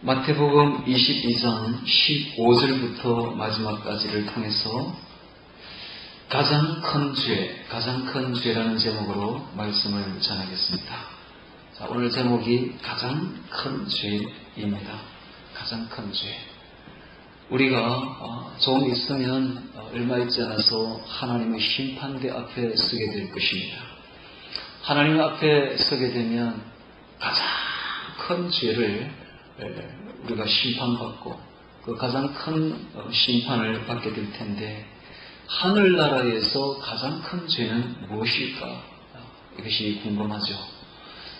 마태복음 22장 15절부터 마지막까지를 통해서 가장 큰 죄라는 제목으로 말씀을 전하겠습니다. 자, 오늘 제목이 가장 큰 죄입니다. 가장 큰 죄. 우리가 좀 있으면 얼마 있지 않아서 하나님의 심판대 앞에 서게 될 것입니다. 하나님 앞에 서게 되면 가장 큰 죄를 우리가 심판받고 그 가장 큰 심판을 받게 될 텐데, 하늘나라에서 가장 큰 죄는 무엇일까? 이것이 궁금하죠.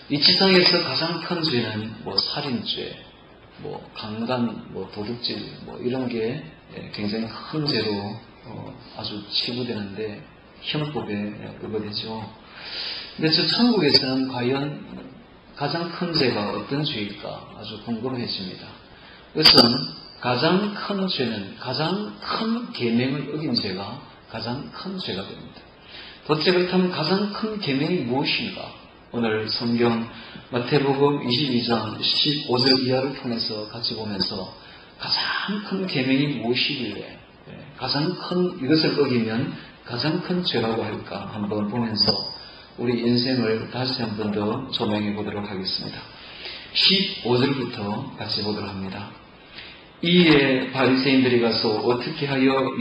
이 지상에서 가장 큰 죄는 살인죄, 강간, 도둑질, 이런 게 굉장히 큰 죄로 아주 치부되는데 형법에 의거되죠. 근데 저 천국에서는 과연 가장 큰 죄가 어떤 죄일까? 아주 궁금해집니다. 그것은 가장 큰 죄는 가장 큰 계명을 어긴 죄가 가장 큰 죄가 됩니다. 도대체 그렇다면 가장 큰 계명이 무엇인가? 오늘 성경 마태복음 22장 15절 이하를 통해서 같이 보면서 가장 큰 계명이 무엇이길래 가장 큰 이것을 어기면 가장 큰 죄라고 할까 한번 보면서 우리 인생을 다시 한 번 더 조명해 보도록 하겠습니다. 15절부터 같이 보도록 합니다. 이에 바리새인들이 가서 어떻게 하여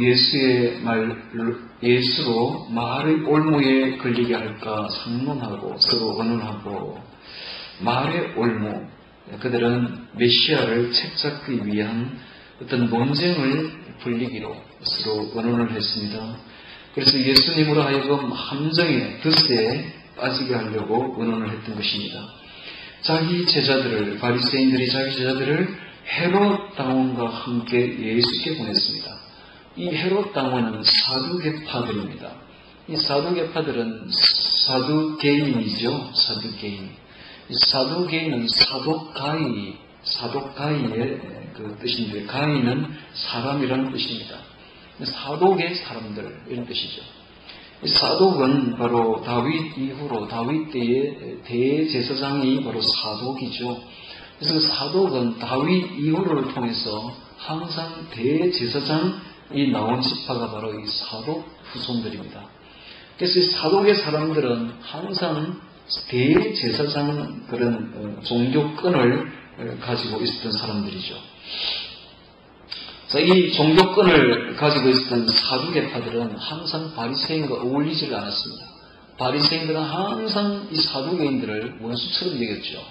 예수로 말의 올무에 걸리게 할까 상론하고 서로 의논하고, 말의 올무, 그들은 메시아를 책잡기 위한 어떤 논쟁을 불리기로 서로 의논을 했습니다. 그래서 예수님으로 하여금 함정에, 드스에 빠지게 하려고 의논을 했던 것입니다. 바리새인들이 자기 제자들을 헤롯 당원과 함께 예수께 보냈습니다. 이 헤롯 당원은 사두개파들입니다. 이 사두개파들은 사두개인이죠. 사두개인. 이 사두개인은 사독가이의 그 뜻인데, 가인은 사람이라는 뜻입니다. 사독의 사람들, 이런 뜻이죠. 사독은 바로 다윗 이후로, 다윗 때의 대제사장이 바로 사독이죠. 그래서 사독은 다윗 이후를 통해서 항상 대제사장이 나온 지파가 바로 이 사독 후손들입니다. 그래서 이 사독의 사람들은 항상 대제사장 그런 종교권을 가지고 있었던 사람들이죠. 이 종교권을 가지고 있었던 사두개파들은 항상 바리새인과 어울리지를 않았습니다. 바리새인들은 항상 이 사두개인들을 원수처럼 여겼죠.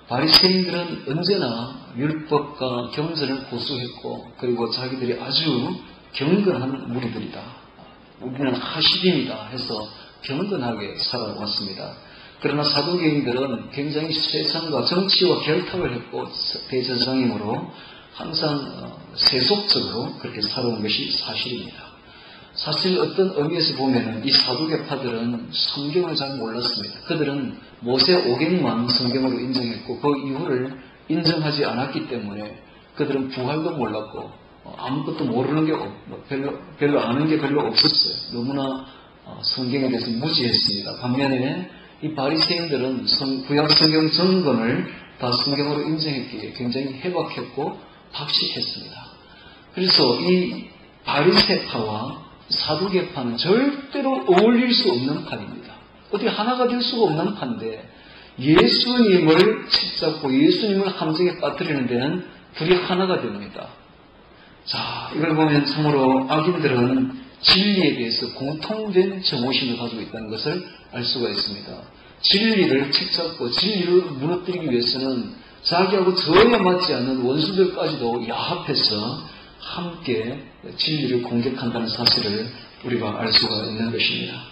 바리새인들은 언제나 율법과 경전을 고수했고, 그리고 자기들이 아주 경건한 무리들이다, 우리는 하시림이다 해서 경건하게 살아왔습니다. 그러나 사두개인들은 굉장히 세상과 정치와 결탁을 했고, 대제사장이므로 항상 세속적으로 그렇게 살아온 것이 사실입니다. 사실 어떤 의미에서 보면 이 사두개파들은 성경을 잘 몰랐습니다. 그들은 모세 오경만 성경으로 인정했고, 그 이후를 인정하지 않았기 때문에 그들은 부활도 몰랐고 아무것도 모르는 게 별로 아는 게 별로 없었어요. 너무나 성경에 대해서 무지했습니다. 반면에 이 바리새인들은 구약 성경 전권을 다 성경으로 인정했기에 굉장히 해박했고 박식했습니다. 그래서 이 바리새파와 사두개파는 절대로 어울릴 수 없는 판입니다. 어떻게 하나가 될 수가 없는 판인데, 예수님을 책잡고 예수님을 함정에 빠뜨리는 데는 둘이 하나가 됩니다. 자, 이걸 보면 참으로 악인들은 진리에 대해서 공통된 정오심을 가지고 있다는 것을 알 수가 있습니다. 진리를 책잡고 진리를 무너뜨리기 위해서는 자기하고 전혀 맞지 않는 원수들까지도 야합해서 함께 진리를 공격한다는 사실을 우리가 알 수가 있는 것입니다.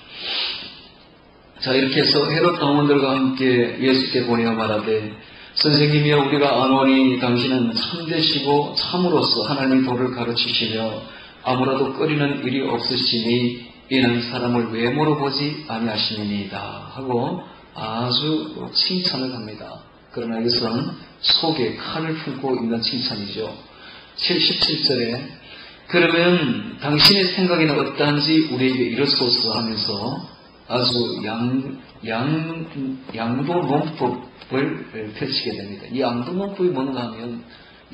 자, 이렇게 해서 헤롯 당원들과 함께 예수께 보내어 말하되, 선생님이여, 우리가 아노니 당신은 참되시고 참으로서 하나님의 도를 가르치시며 아무라도 꺼리는 일이 없으시니 이는 사람을 왜 물어보지 아니하심이니이다 하고 아주 칭찬을 합니다. 그러나 이것은 속에 칼을 품고 있는 칭찬이죠. 77절에 그러면 당신의 생각에는 어떠한지 우리에게 이르소서 하면서 아주 양도 논법을 펼치게 됩니다. 이 양도 논법이 뭔가 하면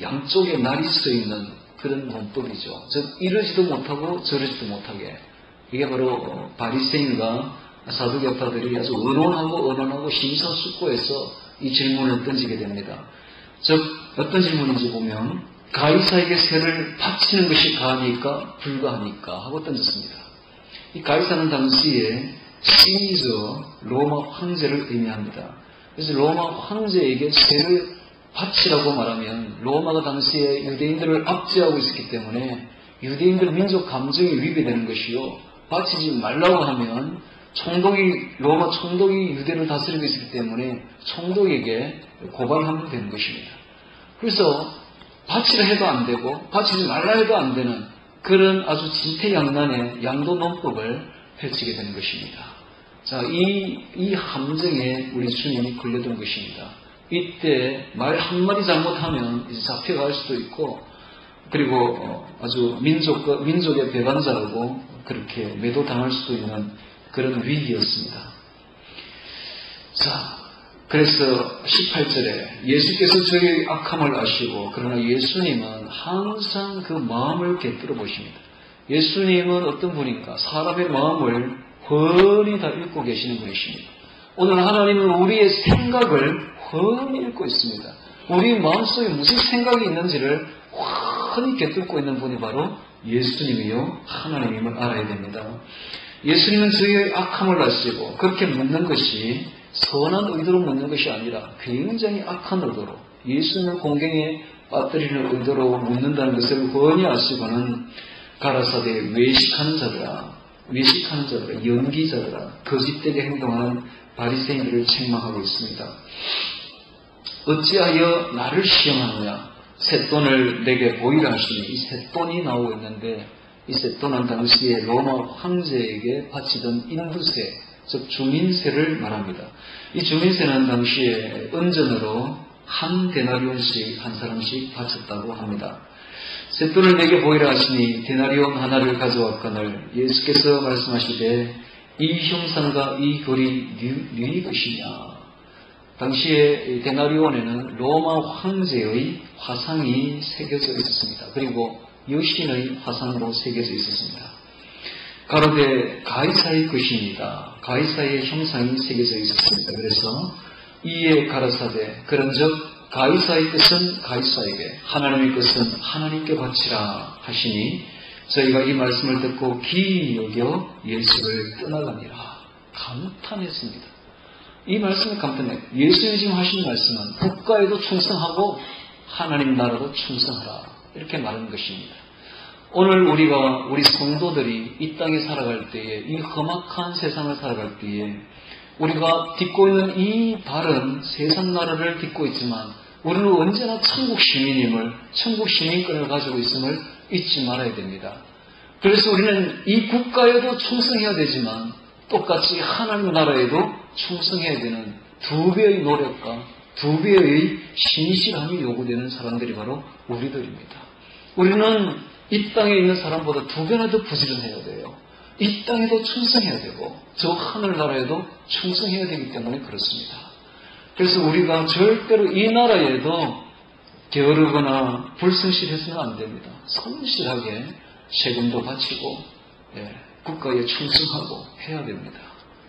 양쪽에 날이 서 있는 그런 논법이죠. 즉 이러지도 못하고 저러지도 못하게. 이게 바로 바리새인과 사두개파들이 아주 언론하고 심사숙고해서 이 질문을 던지게 됩니다. 즉 어떤 질문인지 보면 가이사에게 세를 바치는 것이 가하니까 불가하니까 하고 던졌습니다. 이 가이사는 당시에 시저 로마 황제를 의미합니다. 그래서 로마 황제에게 세를 바치라고 말하면 로마가 당시에 유대인들을 압제하고 있었기 때문에 유대인들 민족 감정이 위배되는 것이요. 바치지 말라고 하면 로마 총독이 유대를 다스리고 있었기 때문에 총독에게 고발하면 되는 것입니다. 그래서 바치라 해도 안 되고 바치지 말라 해도 안 되는 그런 아주 진퇴양난의 양도 논법을 펼치게 되는 것입니다. 자, 이 함정에 우리 주님이 걸려든 것입니다. 이때 말 한마디 잘못하면 이제 잡혀갈 수도 있고, 그리고 아주 민족의 배반자라고 그렇게 매도당할 수도 있는 그런 위기였습니다. 자, 그래서 18절에 예수께서 저희의 악함을 아시고, 그러나 예수님은 항상 그 마음을 꿰뚫어 보십니다. 예수님은 어떤 분인가? 사람의 마음을 훤히 다 읽고 계시는 분이십니다. 오늘 하나님은 우리의 생각을 훤히 읽고 있습니다. 우리 마음속에 무슨 생각이 있는지를 훤히 꿰뚫고 있는 분이 바로 예수님이요 하나님임을 알아야 됩니다. 예수님은 저희의 악함을 아시고, 그렇게 묻는 것이 선한 의도로 묻는 것이 아니라 굉장히 악한 의도로, 예수님을 공경에 빠뜨리는 의도로 묻는다는 것을 훤히 아시고는 가라사대 외식하는 자들아, 연기자들아, 거짓되게 행동하는 바리새인들을 책망하고 있습니다. 어찌하여 나를 시험하느냐? 쇳돈을 내게 보이라 하시니, 이 쇳돈이 나오고 있는데, 이 쇳돈은 당시에 로마 황제에게 바치던 인두세, 즉 주민세를 말합니다. 이 주민세는 당시에 은전으로 한 데나리온씩 한 사람씩 바쳤다고 합니다. 쇳돈을 내게 보이라 하시니 데나리온 하나를 가져왔거늘 예수께서 말씀하시되 이 형상과 이 글이 누이 것이냐? 당시에 데나리온에는 로마 황제의 화상이 새겨져 있었습니다. 그리고 여신의 화상으로 새겨져 있었습니다. 가로되 가이사의 것입니다. 가이사의 형상이 새겨져 있었습니다. 그래서 이에 가라사대 그런즉 가이사의 것은 가이사에게, 하나님의 것은 하나님께 바치라 하시니 저희가 이 말씀을 듣고 기이 여겨 예수를 떠나가니라. 감탄했습니다. 이 말씀을 감탄해요. 예수님이 지금 하신 말씀은 국가에도 충성하고 하나님 나라도 충성하라, 이렇게 말하는 것입니다. 오늘 우리 성도들이 이 땅에 살아갈 때에, 이 험악한 세상을 살아갈 때에 우리가 딛고 있는 이 발은 세상 나라를 딛고 있지만 우리는 언제나 천국 시민임을, 천국 시민권을 가지고 있음을 잊지 말아야 됩니다. 그래서 우리는 이 국가에도 충성해야 되지만 똑같이 하나님 나라에도 충성해야 되는 두 배의 노력과 두 배의 신실함이 요구되는 사람들이 바로 우리들입니다. 우리는 이 땅에 있는 사람보다 두 배나 더 부지런해야 돼요. 이 땅에도 충성해야 되고 저 하늘나라에도 충성해야 되기 때문에 그렇습니다. 그래서 우리가 절대로 이 나라에도 게으르거나 불성실해서는 안 됩니다. 성실하게 세금도 바치고 국가에 충성하고 해야 됩니다.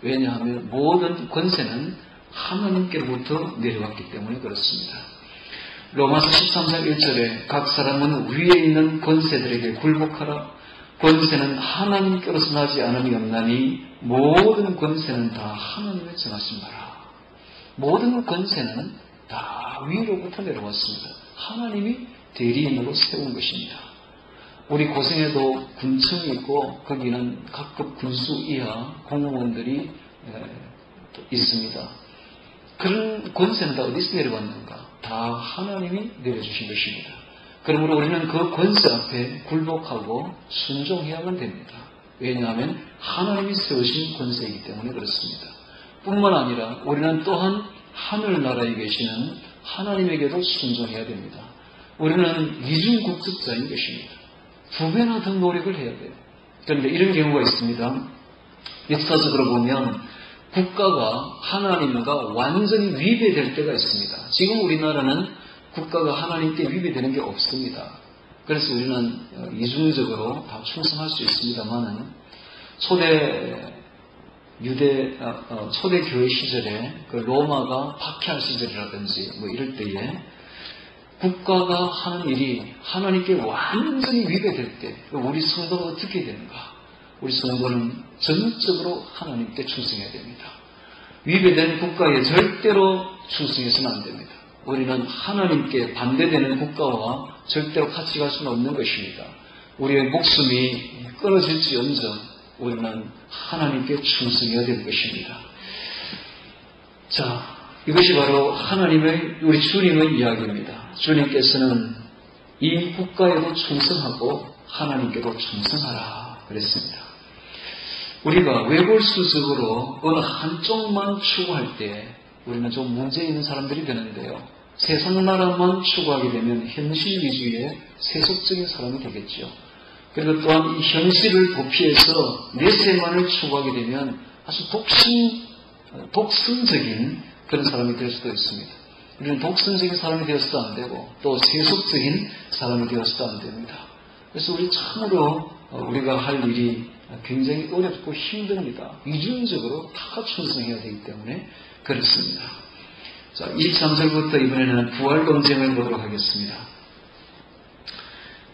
왜냐하면 모든 권세는 하나님께로부터 내려왔기 때문에 그렇습니다. 로마서 13장 1절에 각 사람은 위에 있는 권세들에게 굴복하라. 권세는 하나님께로서 나지 않음이 없나니 모든 권세는 다 하나님의 정하신 바라. 모든 권세는 다 위로부터 내려왔습니다. 하나님이 대리인으로 세운 것입니다. 우리 고성에도 군청이 있고 거기는 각급 군수 이하 공무원들이 있습니다. 그런 권세는 다 어디서 내려왔는가? 다 하나님이 내려주신 것입니다. 그러므로 우리는 그 권세 앞에 굴복하고 순종해야만 됩니다. 왜냐하면 하나님이 세우신 권세이기 때문에 그렇습니다. 뿐만 아니라 우리는 또한 하늘나라에 계시는 하나님에게도 순종해야 됩니다. 우리는 이중국적자인 것입니다. 두 배나 더 노력을 해야 돼요. 그런데 이런 경우가 있습니다. 역사적으로 보면 국가가 하나님과 완전히 위배될 때가 있습니다. 지금 우리나라는 국가가 하나님께 위배되는 게 없습니다. 그래서 우리는 이중적으로 다 충성할 수 있습니다만은 초대 교회 시절에 그 로마가 박해할 시절이라든지 뭐 이럴 때에 국가가 하는 일이 하나님께 완전히 위배될 때 우리 성도는 어떻게 되는가? 우리 성도는 전적으로 하나님께 충성해야 됩니다. 위배된 국가에 절대로 충성해서는 안 됩니다. 우리는 하나님께 반대되는 국가와 절대로 같이 갈 수는 없는 것입니다. 우리의 목숨이 끊어질지언정 우리는 하나님께 충성해야 되는 것입니다. 자, 이것이 바로 우리 주님의 이야기입니다. 주님께서는 이 국가에도 충성하고 하나님께도 충성하라 그랬습니다. 우리가 외골수적으로 어느 한쪽만 추구할 때 우리는 좀 문제 있는 사람들이 되는데요. 세상 나라만 추구하게 되면 현실 위주의 세속적인 사람이 되겠죠. 그리고 또한 이 현실을 도피해서 내세만을 추구하게 되면 아주 독선적인 그런 사람이 될 수도 있습니다. 우리는 독선적인 사람이 되어서도 안 되고 또 세속적인 사람이 되어서도 안 됩니다. 그래서 우리 참으로 우리가 할 일이 굉장히 어렵고 힘듭니다. 이중적으로 다 충성해야 되기 때문에 그렇습니다. 자, 23절부터 이번에는 부활 논쟁을 보도록 하겠습니다.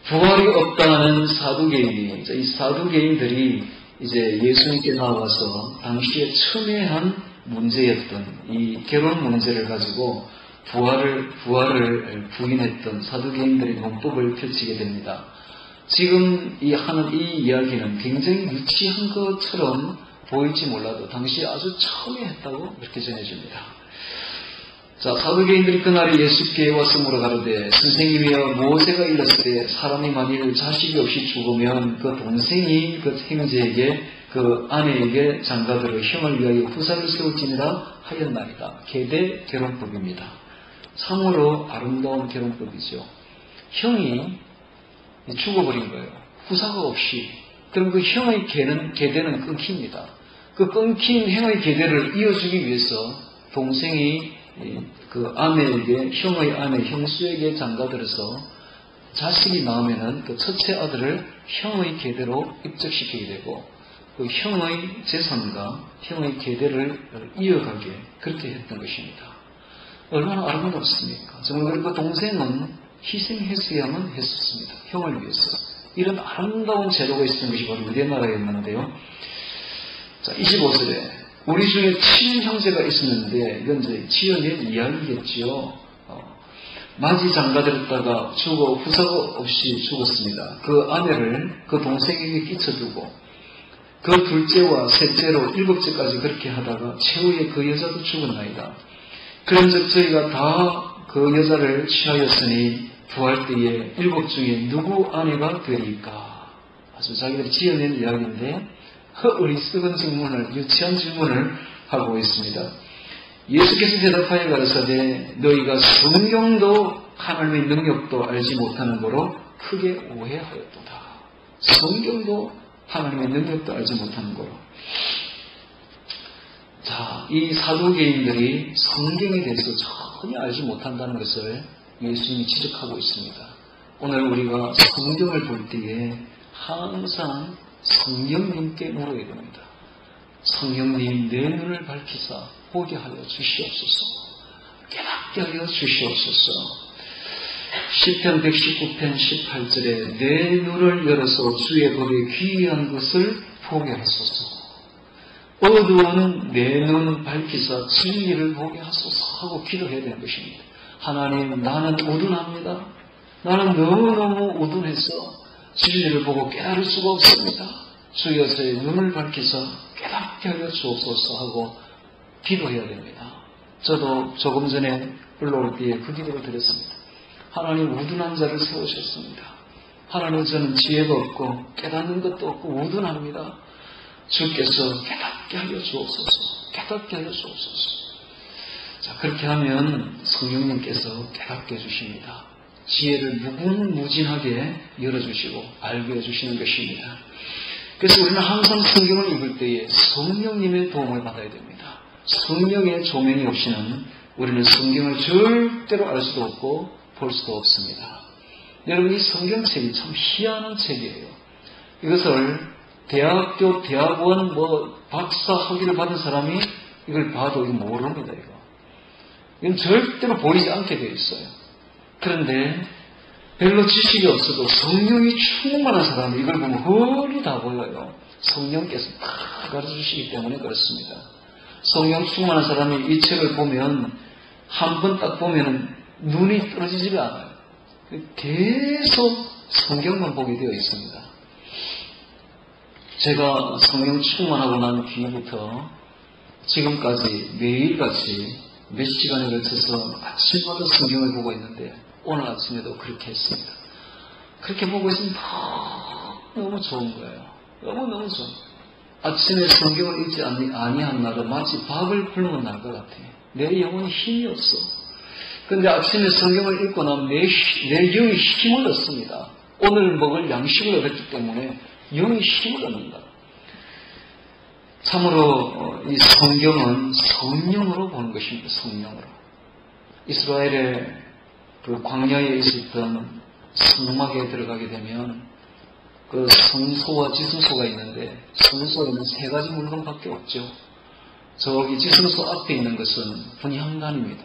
부활이 없다는 사두개인이, 이 사두개인들이 이제 예수님께 나와서 당시에 첨예한 문제였던 이 결혼 문제를 가지고 부활을 부인했던 사두개인들의 논법을 펼치게 됩니다. 지금 하는 이 이야기는 굉장히 유치한 것처럼 보일지 몰라도 당시에 아주 첨예했다고 이렇게 전해집니다. 자, 사두개인들이 그날에 예수께 와서 물어가로되 선생님이여 모세가 일렀을 때 사람이 만일 자식이 없이 죽으면 그 동생이 그 형제에게 그 아내에게 장가들어 형을 위하여 후사를 세울지니라 하였나이다. 계대 결혼법입니다. 참으로 아름다운 결혼법이죠. 형이 죽어버린 거예요. 후사가 없이. 그럼 그 형의 계대는 끊깁니다. 그 끊긴 형의 계대를 이어주기 위해서 동생이 그 아내에게, 형의 아내, 형수에게 장가들어서 자식이 나오면은 그 첫째 아들을 형의 계대로 입적시키게 되고 그 형의 재산과 형의 계대를 이어가게 그렇게 했던 것입니다. 얼마나 아름답습니까? 정말 그 동생은 희생했어야만 했었습니다. 형을 위해서. 이런 아름다운 제도가 있었던 것이 바로 유대 나라였는데요. 자, 25절에 우리 중에 7형제가 있었는데 이건 이제 지어낸 이야기겠지요. 맞이 장가들었다가 죽어 후사가 없이 죽었습니다. 그 아내를 그 동생에게 끼쳐두고 그 둘째와 셋째로 7째까지 그렇게 하다가 최후에 그 여자도 죽었나이다. 그런즉 저희가 다 그 여자를 취하였으니 부활 때에 7 중에 누구 아내가 되리까? 아주 자기들이 지어낸 이야기인데 어리석은 질문을, 유치한 질문을 하고 있습니다. 예수께서 대답하여 가르치되 너희가 성경도 하나님의 능력도 알지 못하는 거로 크게 오해하였도다. 성경도 하나님의 능력도 알지 못하는 거로. 자, 이 사두개인들이 성경에 대해서 전혀 알지 못한다는 것을 예수님이 지적하고 있습니다. 오늘 우리가 성경을 볼 때에 항상 성령님께 물어야 됩니다. 성령님 내 눈을 밝히사 보게 하여 주시옵소서. 깨닫게 하여 주시옵소서. 시편 119편 18절에 내 눈을 열어서 주의 법에 귀한 것을 보게 하소서. 어두운 내 눈 밝히사 진리를 보게 하소서 하고 기도해야 되는 것입니다. 하나님, 나는 우둔합니다. 나는 너무너무 우둔해서 진리를 보고 깨달을 수가 없습니다. 주여 저의 눈을 밝히사 깨닫게 하여 주옵소서 하고 기도해야 됩니다. 저도 조금 전에 올라올 때에 그 기도를 드렸습니다. 하나님, 우둔한 자를 세우셨습니다. 하나님, 저는 지혜가 없고 깨닫는 것도 없고 우둔합니다. 주께서 깨닫게 하여 주옵소서. 깨닫게 하여 주옵소서. 자, 그렇게 하면 성령님께서 깨닫게 해주십니다. 지혜를 무궁무진하게 열어주시고 알게 해주시는 것입니다. 그래서 우리는 항상 성경을 읽을 때에 성령님의 도움을 받아야 됩니다. 성령의 조명이 없이는 우리는 성경을 절대로 알 수도 없고 볼 수도 없습니다. 여러분, 이 성경책이 참 희한한 책이에요. 이것을 대학교, 대학원, 박사 학위를 받은 사람이 이걸 봐도 이거 모릅니다, 이건 절대로 보이지 않게 되어 있어요. 그런데 별로 지식이 없어도 성령이 충만한 사람이 이걸 보면 헐이 다 보여요. 성령께서 다 가르쳐주시기 때문에 그렇습니다. 성령 충만한 사람이 이 책을 보면 한 번 딱 보면 눈이 떨어지지가 않아요. 계속 성경만 보게 되어 있습니다. 제가 성령 충만하고 난 뒤부터 지금까지 매일같이 몇 시간에 걸쳐서 아침마다 성경을 보고 있는데 오늘 아침에도 그렇게 했습니다. 그렇게 보고 있으면 너무 좋은 거예요. 너무너무 좋은 거예요. 아침에 성경을 읽지 아니한 날은 마치 밥을 굶은 날 것 같아요. 내 영혼이 힘이 없어. 그런데 아침에 성경을 읽고 나면 내 영이 힘을 얻습니다. 오늘 먹을 양식을 얻었기 때문에 영이 힘을 얻는다. 참으로 이 성경은 성령으로 보는 것입니다. 성령으로. 이스라엘의 그 광야에 있었던 성막에 들어가게 되면 그 성소와 지성소가 있는데 성소에는 세 가지 물건밖에 없죠. 저기 지성소 앞에 있는 것은 분향단입니다.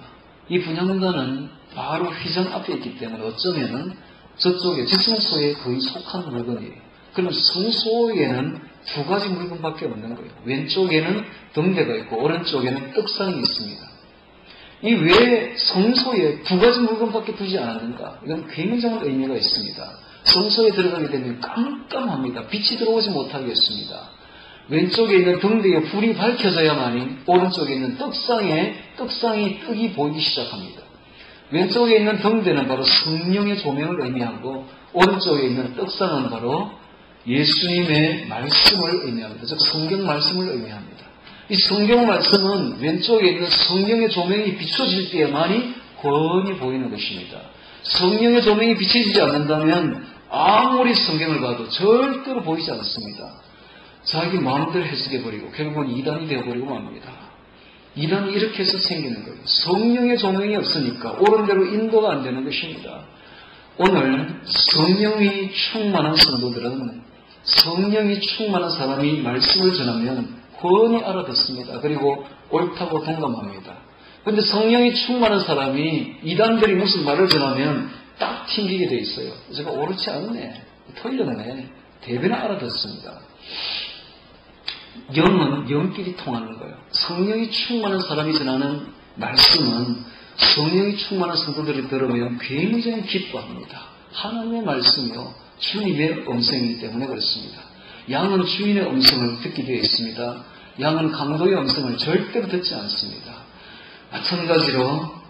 이 분향단은 바로 휘장 앞에 있기 때문에 어쩌면은 저쪽에 지성소에 거의 속한 물건이에요. 그럼 성소에는 두 가지 물건밖에 없는 거예요. 왼쪽에는 등대가 있고 오른쪽에는 떡상이 있습니다. 이 왜 성소에 두 가지 물건밖에 두지 않았는가? 이건 굉장한 의미가 있습니다. 성소에 들어가게 되면 깜깜합니다. 빛이 들어오지 못하겠습니다. 왼쪽에 있는 등대에 불이 밝혀져야만이 오른쪽에 있는 떡상이 떡이 보이기 시작합니다. 왼쪽에 있는 등대는 바로 성령의 조명을 의미하고 오른쪽에 있는 떡상은 바로 예수님의 말씀을 의미합니다. 즉 성경 말씀을 의미합니다. 이 성경 말씀은 왼쪽에 있는 성령의 조명이 비춰질 때에만이 훤히 보이는 것입니다. 성령의 조명이 비춰지지 않는다면 아무리 성경을 봐도 절대로 보이지 않습니다. 자기 마음대로 해석해버리고 결국은 이단이 되어버리고 맙니다. 이단이 이렇게 해서 생기는 거예요. 성령의 조명이 없으니까 옳은 대로 인도가 안 되는 것입니다. 오늘 성령이 충만한 성도들은 성령이 충만한 사람이 말씀을 전하면 훤히 알아듣습니다. 그리고 옳다고 동감합니다. 그런데 성령이 충만한 사람이 이단들이 무슨 말을 전하면 딱 튕기게 돼 있어요. 제가 옳지 않네, 틀렸네, 대변을 알아듣습니다. 영은 영끼리 통하는 거예요. 성령이 충만한 사람이 전하는 말씀은 성령이 충만한 성도들이 들으면 굉장히 기뻐합니다. 하나님의 말씀이요, 주님의 음성이기 때문에 그렇습니다. 양은 주인의 음성을 듣게 되어 있습니다. 양은 강도의 음성을 절대로 듣지 않습니다. 마찬가지로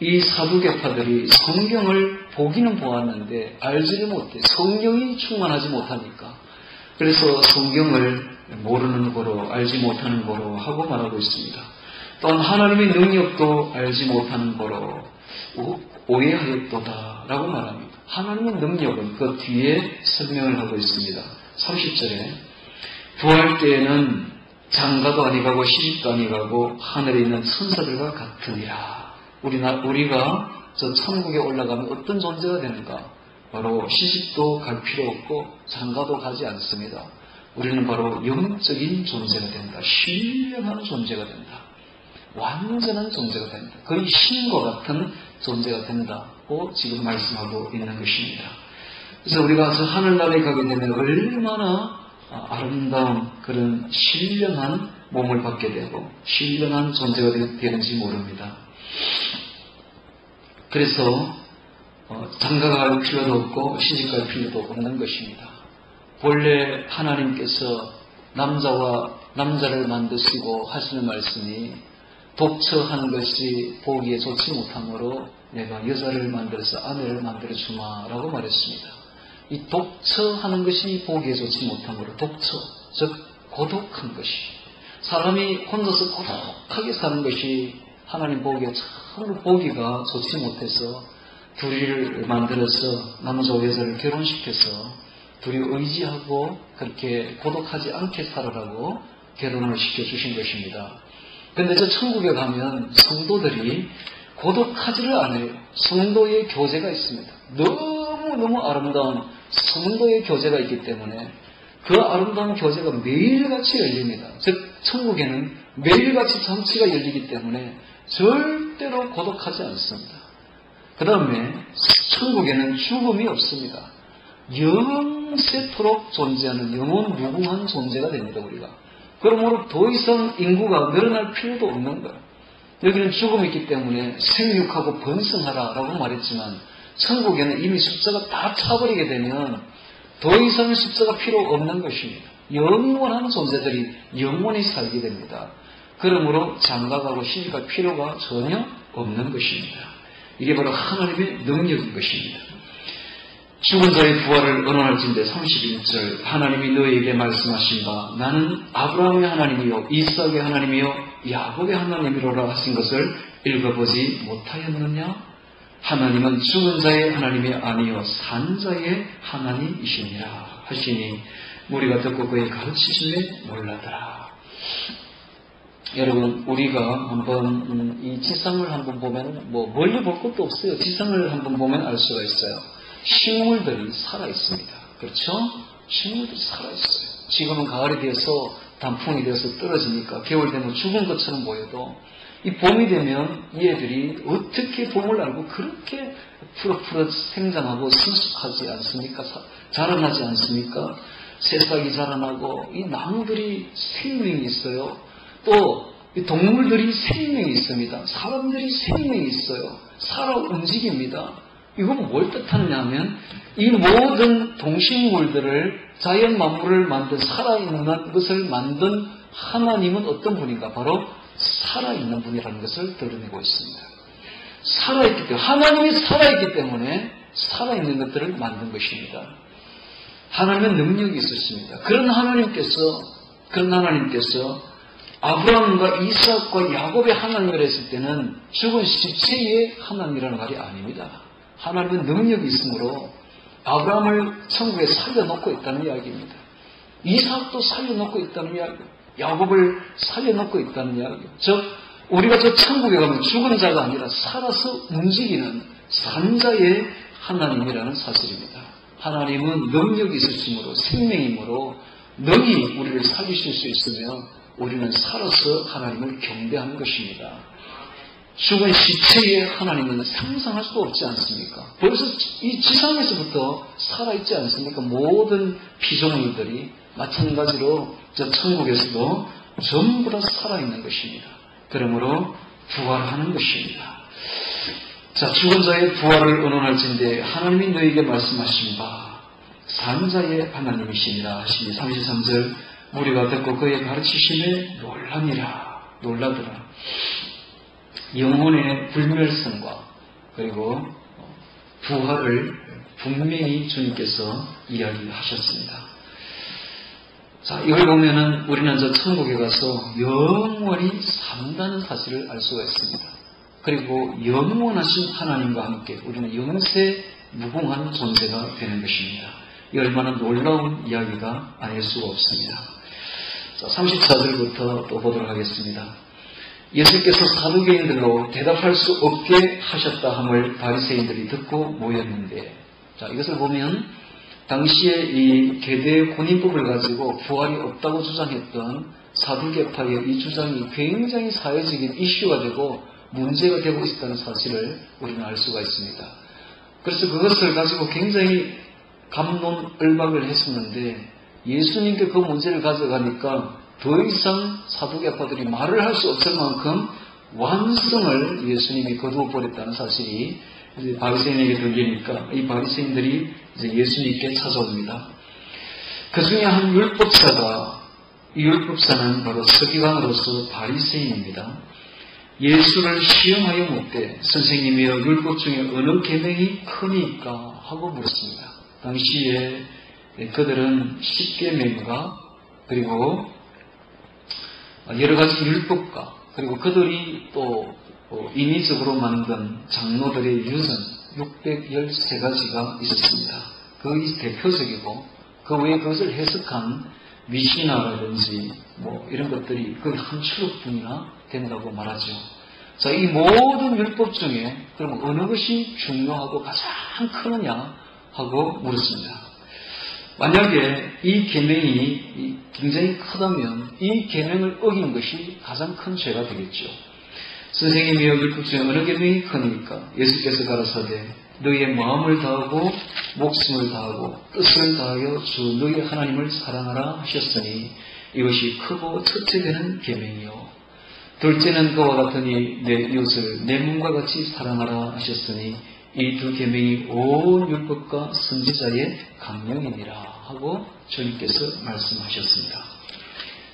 이 사두개파들이 성경을 보기는 보았는데 알지를 못해. 성령이 충만하지 못하니까. 그래서 성경을 모르는 거로, 알지 못하는 거로 하고 말하고 있습니다. 또한 하나님의 능력도 알지 못하는 거로 오해하였도다 라고 말합니다. 하나님의 능력은 그 뒤에 설명을 하고 있습니다. 30절에 부활 때에는 장가도 아니가고 시집도 아니가고 하늘에 있는 천사들과 같으니라. 우리가 저 천국에 올라가면 어떤 존재가 되는가? 바로 시집도 갈 필요 없고 장가도 가지 않습니다. 우리는 바로 영적인 존재가 된다. 신령한 존재가 된다. 완전한 존재가 된다. 거의 신과 같은 존재가 된다고 지금 말씀하고 있는 것입니다. 그래서 우리가 저 하늘나라에 가게 되면 얼마나 아름다운 그런 신령한 몸을 받게 되고 신령한 존재가 되는지 모릅니다. 그래서 장가갈 필요도 없고 시집갈 필요도 없는 것입니다. 본래 하나님께서 남자를 만드시고 하시는 말씀이 독처하는 것이 보기에 좋지 못하므로 내가 여자를 만들어서 아내를 만들어 주마라고 말했습니다. 이 독처하는 것이 보기에 좋지 못하므로 독처, 즉 고독한 것이, 사람이 혼자서 고독하게 사는 것이 하나님 보기에 참 보기가 좋지 못해서 둘이를 만들어서 남자와 여자를 결혼시켜서 둘이 의지하고 그렇게 고독하지 않게 살아라고 결혼을 시켜주신 것입니다. 그런데 저 천국에 가면 성도들이 고독하지를 않아요. 성도의 교제가 있습니다. 너무너무 아름다운 성도의 교제가 있기 때문에 그 아름다운 교제가 매일같이 열립니다. 즉 천국에는 매일같이 잔치가 열리기 때문에 절대로 고독하지 않습니다. 그 다음에 천국에는 죽음이 없습니다. 영세토록 존재하는 영원 무궁한 존재가 됩니다. 우리가. 그러므로 더 이상 인구가 늘어날 필요도 없는 거예요. 여기는 죽음이 있기 때문에 생육하고 번성하라라고 말했지만 천국에는 이미 숫자가 다 차버리게 되면 더 이상의 숫자가 필요 없는 것입니다. 영원한 존재들이 영원히 살게 됩니다. 그러므로 장가가고 시집갈 필요가 전혀 없는 것입니다. 이게 바로 하나님의 능력인 것입니다. 죽은 자의 부활을 언언할진대 31절 하나님이 너에게 말씀하신 바 나는 아브라함의 하나님이요 이삭의 하나님이요 야곱의 하나님이로라 하신 것을 읽어보지 못하였느냐? 하나님은 죽은 자의 하나님이 아니요 산 자의 하나님이시니라 하시니 우리가 듣고 그의 가르치심에 놀라더라. 여러분 우리가 한번 이 지상을 한번 보면 뭐 멀리 볼 것도 없어요. 지상을 한번 보면 알 수가 있어요. 식물들이 살아있습니다. 그렇죠? 식물들이 살아있어요. 지금은 가을이 되어서 단풍이 되어서 떨어지니까 겨울 되면 죽은 것처럼 보여도 이 봄이 되면 이 애들이 어떻게 봄을 알고 그렇게 푸릇푸릇 생장하고 성숙하지 않습니까? 자라나지 않습니까? 새싹이 자라나고 이 나무들이 생명이 있어요. 또 이 동물들이 생명이 있습니다. 사람들이 생명이 있어요. 살아 움직입니다. 이건 뭘 뜻하느냐 하면 이 모든 동식물들을 자연 만물을 만든 살아있는 것을 만든 하나님은 어떤 분인가? 바로 살아있는 분이라는 것을 드러내고 있습니다. 살아있기 때문에 하나님이 살아있기 때문에 살아있는 것들을 만든 것입니다. 하나님은 능력이 있으십니다. 그런 하나님께서 아브라함과 이삭과 야곱의 하나님을 했을 때는 죽은 시체의 하나님이라는 말이 아닙니다. 하나님은 능력이 있으므로 아브라함을 천국에 살려놓고 있다는 이야기입니다. 이삭도 살려놓고 있다는 이야기입니다. 야곱을 살려놓고 있다는 이야기입니다. 즉 우리가 저 천국에 가면 죽은 자가 아니라 살아서 움직이는 산자의 하나님이라는 사실입니다. 하나님은 능력이 있으심으로 생명이므로 능히 우리를 살리실 수 있으며 우리는 살아서 하나님을 경배하는 것입니다. 죽은 시체의 하나님은 상상할 수도 없지 않습니까? 벌써 이 지상에서부터 살아있지 않습니까? 모든 피조물들이 마찬가지로 저 천국에서도 전부 다 살아있는 것입니다. 그러므로 부활하는 것입니다. 자, 죽은 자의 부활을 언언할진대 하나님이 너에게 말씀하신 바 산자의 하나님이시니라 하시니 33절 우리가 듣고 그의 가르치심에 놀라더라. 영혼의 불멸성과 그리고 부활을 분명히 주님께서 이야기하셨습니다. 자, 이걸 보면은 우리는 저 천국에 가서 영원히 산다는 사실을 알 수가 있습니다. 그리고 영원하신 하나님과 함께 우리는 영세 무궁한 존재가 되는 것입니다. 이 얼마나 놀라운 이야기가 아닐 수가 없습니다. 자, 34절부터 또 보도록 하겠습니다. 예수께서 사두개인들로 대답할 수 없게 하셨다 함을 바리새인들이 듣고 모였는데, 자, 이것을 보면 당시에 이 계대 군인법을 가지고 부활이 없다고 주장했던 사두개파의 이 주장이 굉장히 사회적인 이슈가 되고 문제가 되고 있다는 사실을 우리는 알 수가 있습니다. 그래서 그것을 가지고 굉장히 갑론을박을 했었는데 예수님께 그 문제를 가져가니까 더 이상 사두개파들이 말을 할 수 없을 만큼 완성을 예수님이 거두어 버렸다는 사실이 이제 바리새인에게 들리니까 이 바리새인들이 이제 예수님께 찾아옵니다. 그 중에 한 율법사가, 이 율법사는 바로 서기관으로서 바리새인입니다. 예수를 시험하여 묻되 선생님이여 율법 중에 어느 계명이 크니까 하고 물었습니다. 당시에 그들은 십계명과 그리고 여러 가지 율법과 그리고 그들이 또 인위적으로 만든 장로들의 유전 613가지가 있었습니다. 그것이 대표적이고 그 외에 그것을 해석한 미시나라든지 뭐 이런 것들이 거의 한 출력뿐이나 된다고 말하죠. 자, 이 모든 율법 중에 그럼 어느 것이 중요하고 가장 크느냐 하고 물었습니다. 만약에 이 계명이 굉장히 크다면 이 계명을 어긴 것이 가장 큰 죄가 되겠죠. 선생님이여 율법 중에 어느 계명이 크니까? 예수께서 가라사대 너희의 마음을 다하고 목숨을 다하고 뜻을 다하여 주 너희 하나님을 사랑하라 하셨으니 이것이 크고 첫째 되는 계명이요. 둘째는 그와 같으니 내 이웃을 내 몸과 같이 사랑하라 하셨으니 이 두 계명이 온 율법과 선지자의 강령이니라 하고 주님께서 말씀하셨습니다.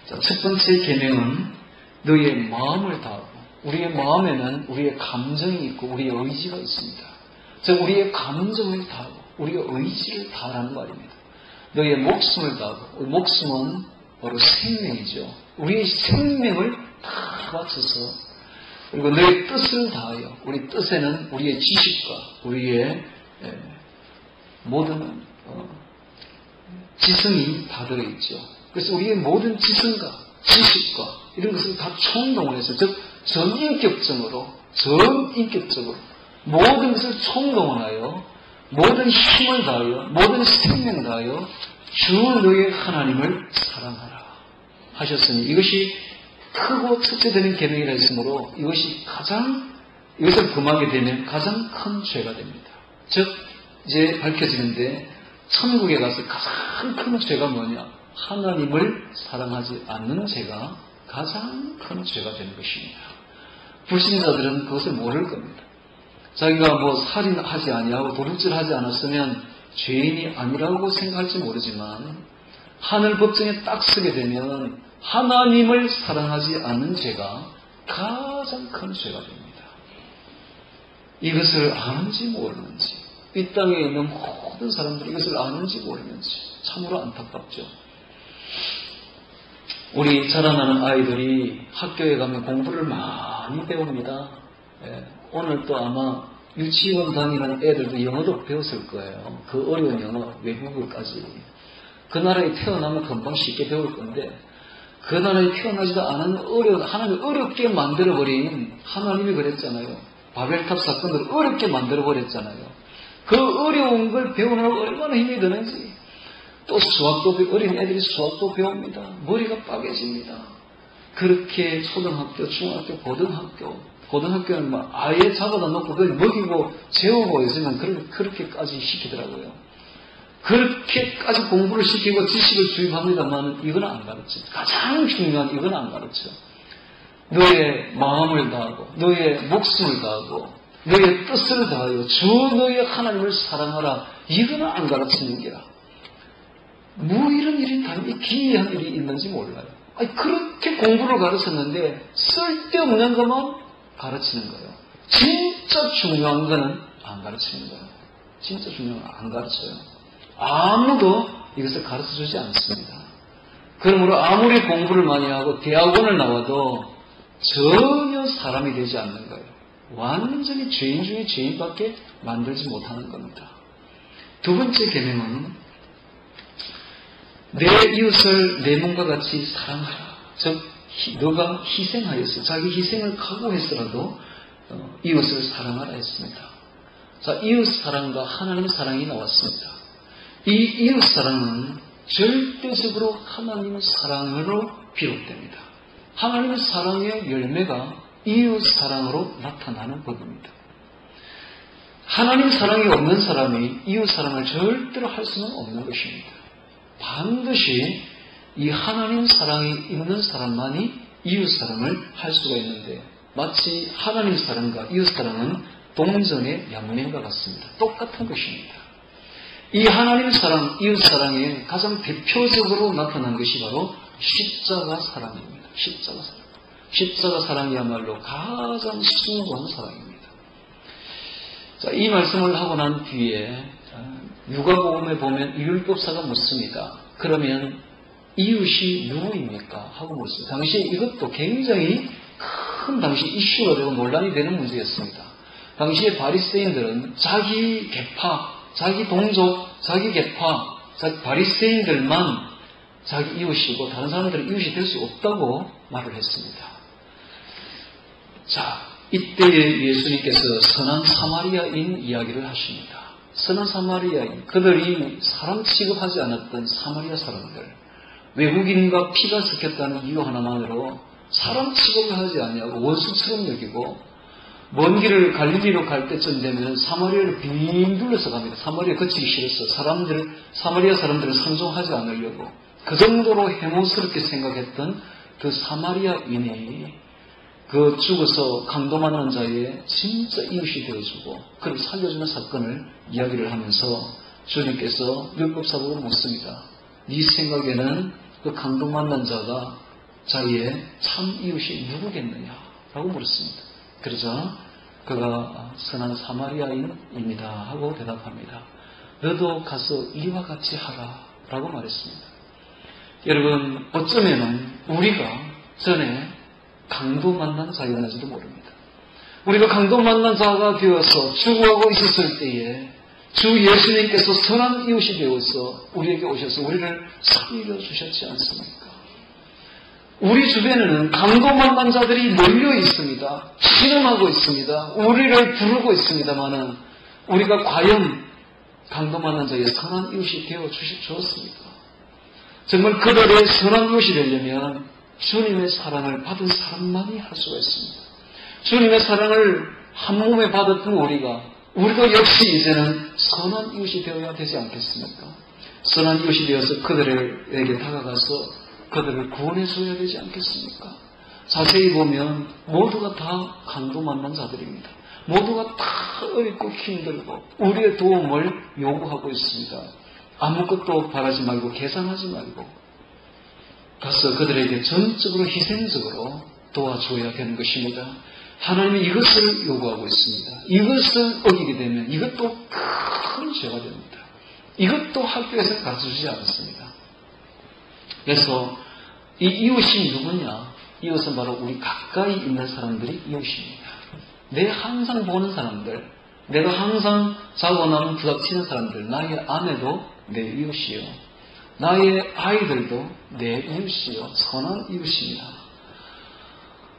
자, 첫 번째 계명은 너희의 마음을 다하고, 우리의 마음에는 우리의 감정이 있고 우리의 의지가 있습니다. 즉 우리의 감정을 다하고 우리의 의지를 다하라는 말입니다. 너희의 목숨을 다하고, 목숨은 바로 생명이죠. 우리의 생명을 다 바쳐서, 그리고 너의 뜻을 다하여, 우리 뜻에는 우리의 지식과 우리의 모든 지성이 다 들어있죠. 그래서 우리의 모든 지성과 지식과 이런 것을 다 총동원해서, 즉 전인격적으로 모든 것을 총동원하여 모든 힘을 다하여 모든 생명 다하여 주 너의 하나님을 사랑하라 하셨으니 이것이 크고 첫째 되는 계명이라 했으므로 이것을 금하게 되면 가장 큰 죄가 됩니다. 즉 이제 밝혀지는데 천국에 가서 가장 큰 죄가 뭐냐? 하나님을 사랑하지 않는 죄가 가장 큰 죄가 되는 것입니다. 불신자들은 그것을 모를 겁니다. 자기가 뭐 살인하지 아니하고 도둑질하지 않았으면 죄인이 아니라고 생각할지 모르지만 하늘 법정에 딱 서게 되면 하나님을 사랑하지 않는 죄가 가장 큰 죄가 됩니다. 이것을 아는지 모르는지, 이 땅에 있는 모든 사람들이 이것을 아는지 모르는지 참으로 안타깝죠. 우리 자라나는 아이들이 학교에 가면 공부를 많이 배웁니다. 오늘 또 아마 유치원 다니는 애들도 영어도 배웠을 거예요. 그 어려운 영어, 외국어까지. 그 나라에 태어나면 금방 쉽게 배울 건데 그 나라에 태어나지도 않은 하나님이 어렵게 만들어버린, 하나님이 그랬잖아요. 바벨탑 사건을 어렵게 만들어버렸잖아요. 그 어려운 걸 배우느라고 얼마나 힘이 드는지. 또 수학도, 어린 애들이 수학도 배웁니다. 머리가 빠개집니다. 그렇게 초등학교, 중학교, 고등학교는 막 아예 잡아다 놓고 그걸 먹이고 재우고 있으면 그렇게까지 시키더라고요. 그렇게까지 공부를 시키고 지식을 주입합니다만 이건 안 가르쳐. 가장 중요한 이건 안 가르쳐. 너의 마음을 다하고 너의 목숨을 다하고 너의 뜻을 다하여 주 너의 하나님을 사랑하라. 이거는 안 가르치는 게야. 뭐 이런 일이 당연히 기이한 일이 있는지 몰라요. 아니, 그렇게 공부를 가르쳤는데 쓸데없는 것만 가르치는 거예요. 진짜 중요한 거는 안 가르치는 거예요. 진짜 중요한 건 안 가르쳐요. 아무도 이것을 가르쳐주지 않습니다. 그러므로 아무리 공부를 많이 하고 대학원을 나와도 전혀 사람이 되지 않는 거예요. 완전히 죄인 중에 죄인밖에 만들지 못하는 겁니다. 두 번째 계명은 내 이웃을 내 몸과 같이 사랑하라. 즉 너가 희생하였어. 자기 희생을 각오해서라도 이웃을 사랑하라 했습니다. 자, 이웃 사랑과 하나님 사랑이 나왔습니다. 이 이웃 사랑은 절대적으로 하나님 사랑으로 비롯됩니다. 하나님 사랑의 열매가 이웃 사랑으로 나타나는 법입니다. 하나님 사랑이 없는 사람이 이웃 사랑을 절대로 할 수는 없는 것입니다. 반드시 이 하나님 사랑이 있는 사람만이 이웃 사랑을 할 수가 있는데, 마치 하나님 사랑과 이웃 사랑은 동전의 양면과 같습니다. 똑같은 것입니다. 이 하나님 사랑, 이웃 사랑에 가장 대표적으로 나타난 것이 바로 십자가 사랑입니다. 십자가 사랑. 십자가 사랑이야말로 가장 숭고한 사랑입니다. 자, 이 말씀을 하고 난 뒤에 누가복음에 보면 율법사가 묻습니다. 그러면 이웃이 누구입니까? 하고 묻습니다. 당시 이것도 굉장히 큰 당시 이슈가 되고 논란이 되는 문제였습니다. 당시에 바리새인들은 자기 계파, 자기 동족, 자기 계파, 바리새인들만 자기 이웃이고 다른 사람들은 이웃이 될 수 없다고 말을 했습니다. 자, 이때 예수님께서 선한 사마리아인 이야기를 하십니다. 선한 사마리아인, 그들이 사람 취급하지 않았던 사마리아 사람들, 외국인과 피가 섞였다는 이유 하나만으로 사람 취급을 하지 않냐고 원수처럼 여기고, 먼 길을 갈릴리로 갈 때쯤 되면 사마리아를 빙 둘러서 갑니다. 사마리아 거치기 싫어서 사마리아 사람들을 상종하지 않으려고 그 정도로 해모스럽게 생각했던 그 사마리아인이 그 죽어서 강도 만난 자의 진짜 이웃이 되어주고 그를 살려주는 사건을 이야기를 하면서 주님께서 율법사보고 묻습니다. 네 생각에는 그 강도 만난 자가 자기의 참 이웃이 누구겠느냐? 라고 물었습니다. 그러자 그가 선한 사마리아인입니다 하고 대답합니다. 너도 가서 이와 같이 하라 라고 말했습니다. 여러분, 어쩌면은 우리가 전에 강도 만난 자였는지도 모릅니다. 우리가 강도 만난 자가 되어서 죽어가고 있었을 때에 주 예수님께서 선한 이웃이 되어서 우리에게 오셔서 우리를 살려주셨지 않습니까? 우리 주변에는 강도 만난 자들이 몰려 있습니다. 신음하고 있습니다. 우리를 부르고 있습니다만은 우리가 과연 강도 만난 자의 선한 이웃이 되어 주었습니까? 정말 그들의 선한 이웃이 되려면 주님의 사랑을 받은 사람만이 할 수가 있습니다. 주님의 사랑을 한 몸에 받았던 우리도 역시 이제는 선한 이웃이 되어야 되지 않겠습니까? 선한 이웃이 되어서 그들에게 다가가서 그들을 구원해 줘야 되지 않겠습니까? 자세히 보면 모두가 다 강도 만난 자들입니다. 모두가 다 어렵고 힘들고 우리의 도움을 요구하고 있습니다. 아무것도 바라지 말고 계산하지 말고 가서 그들에게 전적으로 희생적으로 도와줘야 되는 것입니다. 하나님이 이것을 요구하고 있습니다. 이것을 어기게 되면 이것도 큰 죄가 됩니다. 이것도 학교에서 가르쳐주지 않습니다. 그래서 이 이웃이 누구냐? 이웃은 바로 우리 가까이 있는 사람들이 이웃입니다. 내가 항상 보는 사람들, 내가 항상 자고 나면 부닥치는 사람들, 나의 아내도 내 이웃이요. 나의 아이들도 내 이웃이요. 선한 이웃입니다.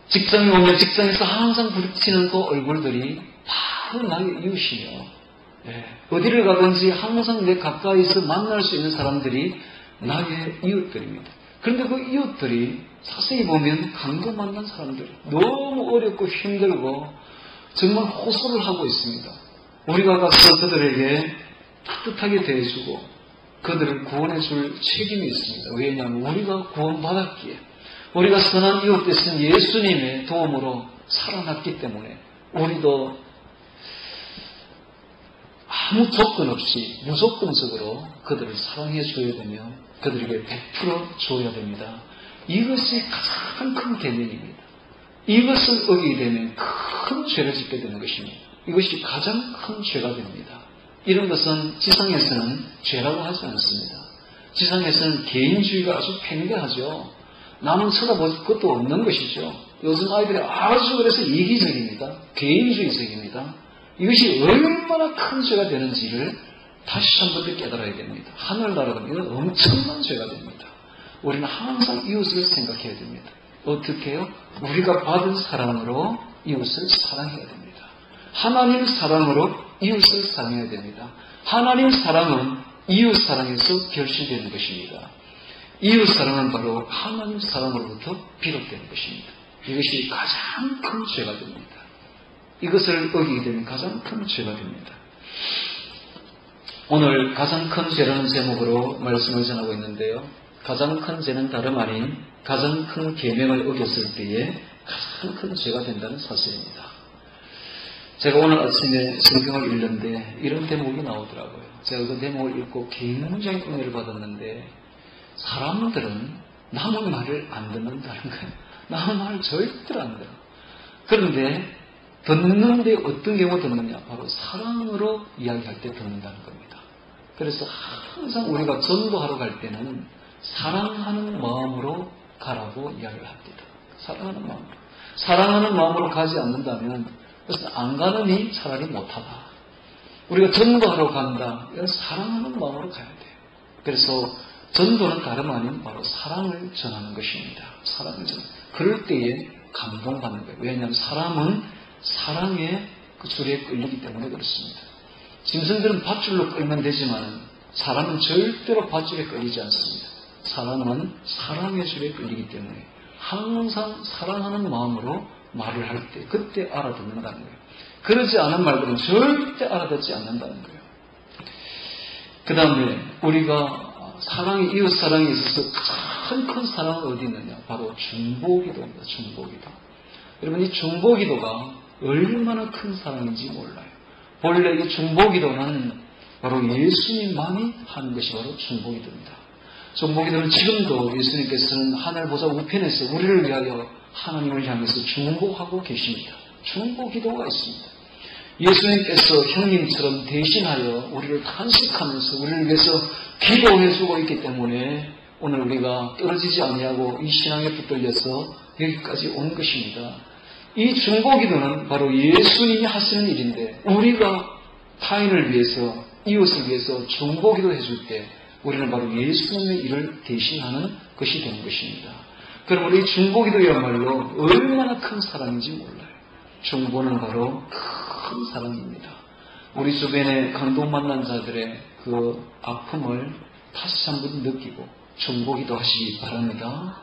직장에 오면 직장에서 항상 부딪히는 그 얼굴들이 바로 나의 이웃이요. 어디를 가든지 항상 내 가까이서 만날 수 있는 사람들이 나의 이웃들입니다. 그런데 그 이웃들이 자세히 보면 강도 만난 사람들, 너무 어렵고 힘들고 정말 호소를 하고 있습니다. 우리가 가서 그들에게 따뜻하게 대해주고 그들을 구원해 줄 책임이 있습니다. 왜냐하면 우리가 구원받았기에 우리가 선한 이웃 되신 예수님의 도움으로 살아났기 때문에 우리도 아무 조건 없이 무조건적으로 그들을 사랑해 줘야 되며 그들에게 베풀어 줘야 됩니다. 이것이 가장 큰 개념입니다. 이것을 어기게 되면 큰 죄를 짓게 되는 것입니다. 이것이 가장 큰 죄가 됩니다. 이런 것은 지상에서는 죄라고 하지 않습니다. 지상에서는 개인주의가 아주 팽배하죠. 남은 쳐다볼 것도 없는 것이죠. 요즘 아이들이 아주 그래서 이기적입니다. 개인주의적입니다. 이것이 얼마나 큰 죄가 되는지를 다시 한 번 더 깨달아야 됩니다. 하늘나라는 이건 엄청난 죄가 됩니다. 우리는 항상 이웃을 생각해야 됩니다. 어떻게 해요? 우리가 받은 사랑으로 이웃을 사랑해야 됩니다. 하나님 사랑으로 이웃을 사랑해야 됩니다. 하나님 사랑은 이웃 사랑에서 결실되는 것입니다. 이웃 사랑은 바로 하나님 사랑으로부터 비롯되는 것입니다. 이것이 가장 큰 죄가 됩니다. 이것을 어기게 되면 가장 큰 죄가 됩니다. 오늘 가장 큰 죄라는 제목으로 말씀을 전하고 있는데요. 가장 큰 죄는 다름 아닌 가장 큰 계명을 어겼을 때에 가장 큰 죄가 된다는 사실입니다. 제가 오늘 아침에 성경을 읽는데 이런 대목이 나오더라고요. 제가 그 대목을 읽고 굉장히 은혜를 받았는데 사람들은 남의 말을 안 듣는다는 거예요. 남의 말을 절대로 안 들어요. 그런데 듣는데 어떤 경우 듣느냐? 바로 사랑으로 이야기할 때 듣는다는 겁니다. 그래서 항상 우리가 전도하러 갈 때는 사랑하는 마음으로 가라고 이야기를 합니다. 사랑하는 마음으로. 사랑하는 마음으로 가지 않는다면 그래서 안 가느니 차라리 못하다. 우리가 전도하러 간다. 이건 사랑하는 마음으로 가야 돼요. 그래서 전도는 다름 아닌 바로 사랑을 전하는 것입니다. 사랑을 전하는. 그럴 때에 감동받는 거예요. 왜냐하면 사람은 사랑의 그 줄에 끌리기 때문에 그렇습니다. 짐승들은 밧줄로 끌면 되지만 사람은 절대로 밧줄에 끌리지 않습니다. 사람은 사랑의 줄에 끌리기 때문에 항상 사랑하는 마음으로 말을 할 때 그때 알아듣는다는 거예요. 그러지 않은 말들은 절대 알아듣지 않는다는 거예요. 그 다음에 우리가 이웃 사랑에 있어서 가장 큰 사랑은 어디 있느냐? 바로 중보기도입니다. 중보기도. 여러분, 이 중보기도가 얼마나 큰 사랑인지 몰라요. 본래 이 중보기도는 바로 예수님만이 하는 것이 바로 중보기도입니다. 중보기도는 지금도 예수님께서는 하늘 보좌 우편에서 우리를 위하여 하나님을 향해서 중보하고 계십니다. 중보기도가 있습니다. 예수님께서 형님처럼 대신하여 우리를 탄식하면서 우리를 위해서 기도해주고 있기 때문에 오늘 우리가 떨어지지 아니하고 이 신앙에 붙들려서 여기까지 온 것입니다. 이 중보기도는 바로 예수님이 하시는 일인데 우리가 타인을 위해서 이웃을 위해서 중보기도 해줄 때 우리는 바로 예수님의 일을 대신하는 것이 되는 것입니다. 그럼 우리 중보기도야말로 얼마나 큰 사랑인지 몰라요. 중보는 바로 큰 사랑입니다. 우리 주변에 감동 만난 자들의 그 아픔을 다시 한번 느끼고 중보기도 하시기 바랍니다.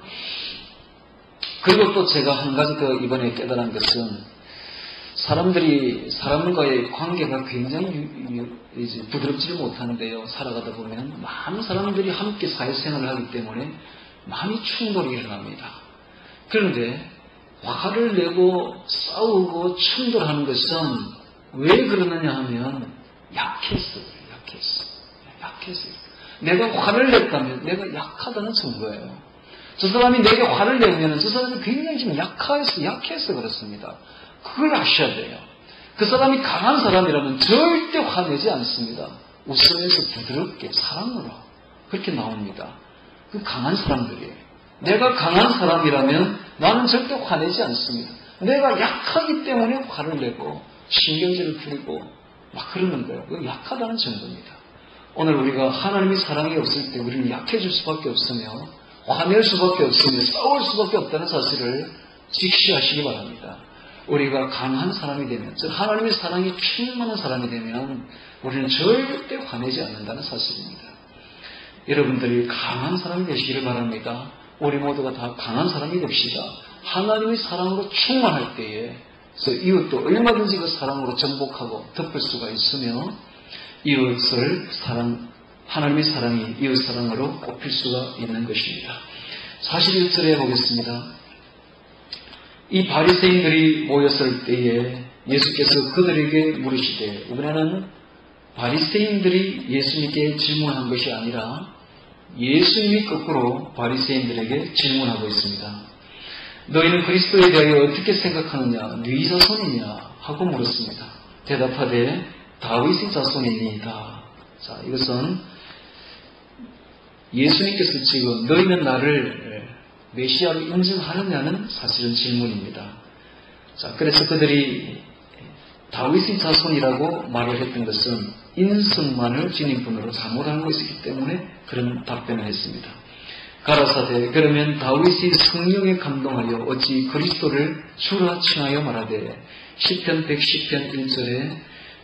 그리고 또 제가 한 가지 더 이번에 깨달은 것은 사람들이 사람과의 관계가 굉장히 부드럽지 못하는데요. 살아가다 보면 많은 사람들이 함께 사회생활을 하기 때문에 많이 충돌이 일어납니다. 그런데 화를 내고 싸우고 충돌하는 것은 왜 그러느냐 하면 약해서. 내가 화를 냈다면 내가 약하다는 증거예요. 저 사람이 내게 화를 내면 저 사람이 굉장히 지금 약해서 그렇습니다. 그걸 아셔야 돼요. 그 사람이 강한 사람이라면 절대 화내지 않습니다. 웃으면서 부드럽게 사랑으로 그렇게 나옵니다. 그 강한 사람들이에요. 내가 강한 사람이라면 나는 절대 화내지 않습니다. 내가 약하기 때문에 화를 내고 신경질을 부리고 막 그러는 거예요. 그건 약하다는 증거입니다. 오늘 우리가 하나님의 사랑이 없을 때 우리는 약해질 수밖에 없으며 화낼 수밖에 없으며 싸울 수밖에 없다는 사실을 직시하시기 바랍니다. 우리가 강한 사람이 되면, 즉 하나님의 사랑이 충만한 사람이 되면 우리는 절대 화내지 않는다는 사실입니다. 여러분들이 강한 사람이 되시기를 바랍니다. 우리 모두가 다 강한 사람이 됩시다. 하나님의 사랑으로 충만할 때에 이웃도 얼마든지 그 사랑으로 정복하고 덮을 수가 있으며 이웃을 하나님의 사랑이 이웃 사랑으로 꼽힐 수가 있는 것입니다. 41절에 보겠습니다. 이 바리새인들이 모였을 때에 예수께서 그들에게 물으시되, 이번에는 바리새인들이 예수님께 질문한 것이 아니라 예수님이 거꾸로 바리새인들에게 질문하고 있습니다. 너희는 그리스도에 대하여 어떻게 생각하느냐? 네 자손이냐? 하고 물었습니다. 대답하되 다윗의 자손이니이다. 자, 이것은 예수님께서 지금 너희는 나를 메시아로 인정하느냐는 사실은 질문입니다. 자, 그래서 그들이 다윗의 자손이라고 말을 했던 것은 인성만을 지닌 분으로 잘못 알고 있었기 때문에 그런 답변을 했습니다. 가라사대 그러면 다윗이 성령에 감동하여 어찌 그리스도를 주라 칭하여 말하되 시편 110편 1절에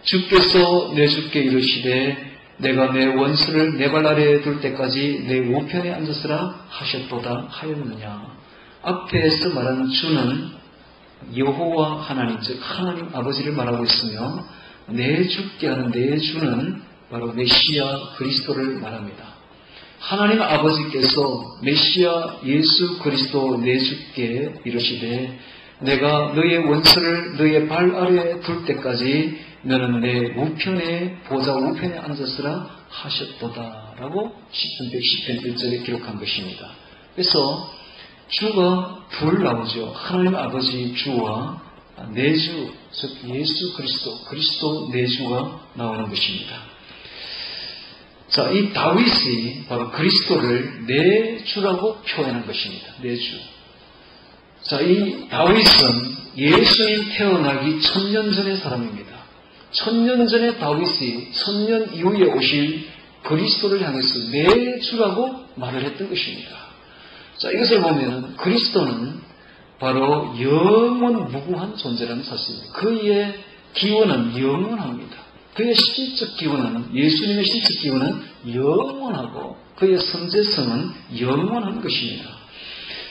주께서 내 주께 이르시되 내가 내 원수를 내 발 아래에 둘 때까지 내 우편에 앉았으라 하셨도다 하였느냐. 앞에서 말한 주는 여호와 하나님, 즉 하나님 아버지를 말하고 있으며 내 주께 하는 내 주는 바로 메시아 그리스도를 말합니다. 하나님 아버지께서 메시아 예수 그리스도 내 주께 이르시되 내가 너의 원수를 너의 발 아래에 둘 때까지 너는 내 우편에 보좌 우편에 앉았으라 하셨도다 라고 시편 110편 1절에 기록한 것입니다. 그래서 주가 둘 나오죠. 하나님 아버지 주와 내주, 즉 예수 그리스도 내주가 나오는 것입니다. 자, 이 다윗이 바로 그리스도를 내주라고 표현한 것입니다. 내주. 자, 이 다윗은 예수님 태어나기 1000년 전의 사람입니다. 1000년 전에 다윗이 1000년 이후에 오실 그리스도를 향해서 내 주라고 말을 했던 것입니다. 자, 이것을 보면은 그리스도는 바로 영원 무궁한 존재라는 사실입니다. 그의 기원은 영원합니다. 그의 신적 기원은, 예수님의 신적 기원은 영원하고 그의 선제성은 영원한 것입니다.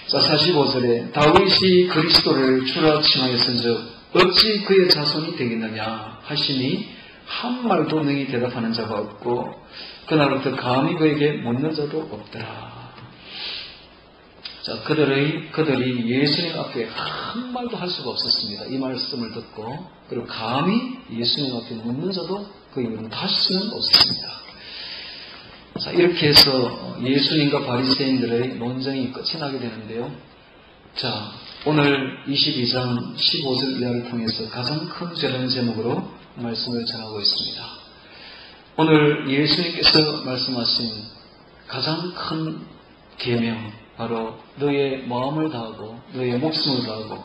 자, 45절에 다윗이 그리스도를 주라 칭하였은즉 어찌 그의 자손이 되겠느냐 하시니 한 말도 능히 대답하는 자가 없고 그날부터 감히 그에게 묻는 자도 없더라. 자, 그들이 예수님 앞에 한 말도 할 수가 없었습니다. 이 말씀을 듣고, 그리고 감히 예수님 앞에 묻는 자도 그 이후로 다시는 없습니다. 자, 이렇게 해서 예수님과 바리새인들의 논쟁이 끝이 나게 되는데요. 자, 오늘 22장 15절 이하를 통해서 가장 큰 죄라는 제목으로 말씀을 전하고 있습니다. 오늘 예수님께서 말씀하신 가장 큰 계명, 바로 너의 마음을 다하고 너의 목숨을 다하고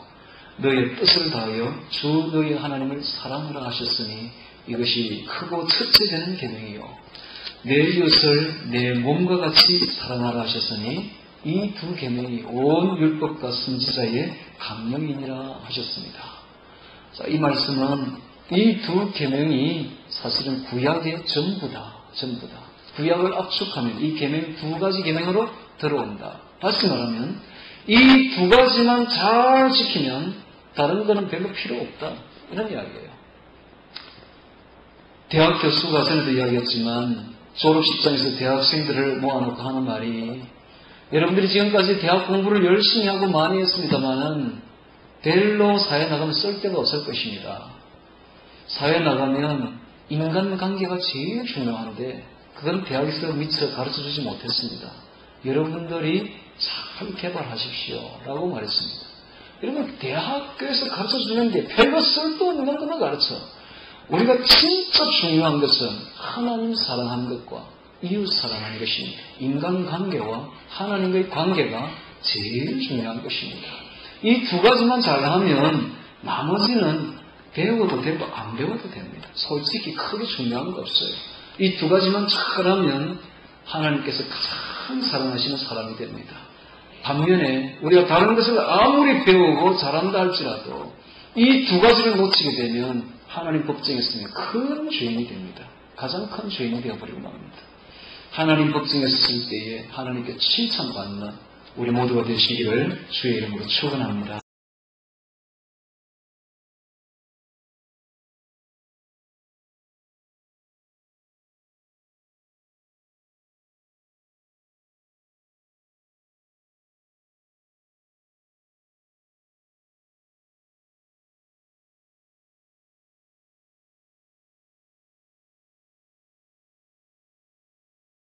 너의 뜻을 다하여 주 너의 하나님을 사랑하라 하셨으니 이것이 크고 첫째 되는 계명이요 내 이웃을 내 몸과 같이 사랑하라 하셨으니 이 두 계명이 온 율법과 선지자의 강령이니라 하셨습니다. 자, 이 말씀은 이 두 계명이 사실은 구약의 전부다. 구약을 압축하면 이 계명 두 가지 계명으로 들어온다. 다시 말하면 이 두 가지만 잘 지키면 다른 거는 별로 필요 없다. 이런 이야기예요. 대학 교수가 전에도 이야기했지만 졸업식장에서 대학생들을 모아놓고 하는 말이 여러분들이 지금까지 대학 공부를 열심히 하고 많이 했습니다마는 별로 사회 나가면 쓸데가 없을 것입니다. 사회 나가면 인간관계가 제일 중요한데 그건 대학에서 미처 가르쳐주지 못했습니다. 여러분들이 잘 개발하십시오 라고 말했습니다. 여러분 대학교에서 가르쳐주는 게 별로 쓸데없는 것만 가르쳐. 우리가 진짜 중요한 것은 하나님 사랑하는 것과 이웃 사랑하는 것입니다. 인간관계와 하나님과의 관계가 제일 중요한 것입니다. 이 두 가지만 잘하면 나머지는 배워도 되고 안 배워도 됩니다. 솔직히 크게 중요한 거 없어요. 이 두 가지만 잘하면 하나님께서 가장 사랑하시는 사람이 됩니다. 반면에 우리가 다른 것을 아무리 배우고 잘한다 할지라도 이 두 가지를 놓치게 되면 하나님 법정에서는 큰 죄인이 됩니다. 가장 큰 죄인이 되어버리고 맙니다. 하나님 법정에 섰을 때에 하나님께 칭찬받는 우리 모두가 되시기를 주의 이름으로 축원합니다.